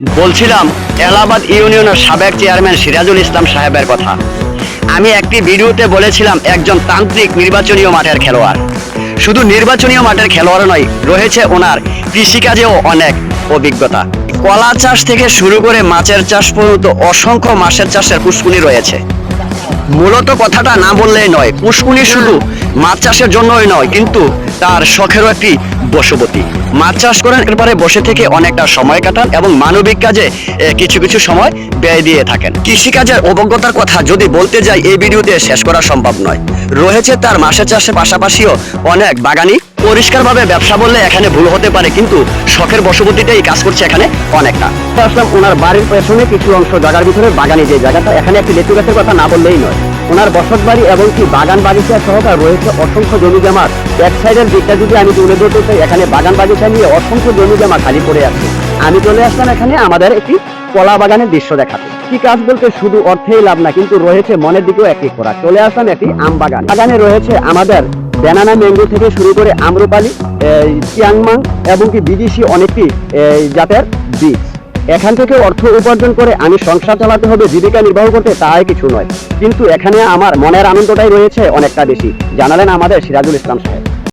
বলছিলাম এলাহাবাদ ইউনিয়নের সাবেক চেয়ারম্যান সিরাজুল ইসলাম সাহেবের কথা। আমি একটি ভিডিওতে বলেছিলাম একজন তান্ত্রিক নির্বাচনীয় মাঠের খেলোয়াড়। শুধু নির্বাচনীয় মাঠের খেলোয়াড় নয়, রয়েছে ওনার কৃষিকাজেও অনেক অভিজ্ঞতা। কলা চাষ থেকে শুরু করে মাছের চাষ পর্যন্ত অসংখ্য মাছের চাষের পুষ্কুনি রয়েছে। মূলত কথাটা না বললেই নয়, পুষ্কুনি শুধু মাছ চাষের জন্যই নয়, কিন্তু তার শখেরও একটি বশবর্তী। মাছ চাষ করেন, এরপরে বসে থেকে অনেকটা সময় কাটান এবং মানবিক কাজে কিছু কিছু সময় ব্যয় দিয়ে থাকেন। কৃষিকাজের অভিজ্ঞতার কথা যদি বলতে যাই, এই ভিডিওতে শেষ করা সম্ভব নয়। রয়েছে তার মাছের চাষের পাশাপাশিও অনেক বাগানি। পরিষ্কারভাবে ব্যবসা বললে এখানে ভুল হতে পারে, কিন্তু শখের বশবর্তীতেই কাজ করছে এখানে অনেকটা। আসলাম ওনার বাড়ির পেছনে কিছু অংশ জায়গার ভিতরে বাগানি যে জায়গাটা, এখানে একটি লেচু গাছের কথা না বললেই নয়। ওনার বসত বাড়ি এবং কি বাগান বাগিচা সহকার রয়েছে অসংখ্য জমি জমা। এক সাইডের দিকটা যদি আমি তুলে ধরতে চাই, এখানে বাগান বাগিচা নিয়ে অসংখ্য জমি জমা খালি পড়ে আছে। আমি চলে আসলাম এখানে আমাদের একটি কলা বাগানের দৃশ্য দেখাতে। কি কাজ বলতে শুধু অর্থেই লাভ না, কিন্তু রয়েছে মনের দিকেও একটি খোরাক। চলে আসলাম একটি আম বাগান। বাগানে রয়েছে আমাদের ব্যানানা ম্যাঙ্গো থেকে শুরু করে আম্রপালি, চিয়াংমাং এবং কি বিদেশি অনেকটি জাতের বীজ। এখান থেকে অর্থ উপার্জন করে আমি সংসার চালাতে হবে, জীবিকা নির্বাহ করতে, তাই কিছু নয়। কিন্তু এখানে আমার মনের আনন্দটাই রয়েছে অনেকটা বেশি, জানালেন আমাদের সিরাজুল ইসলাম সাহেব।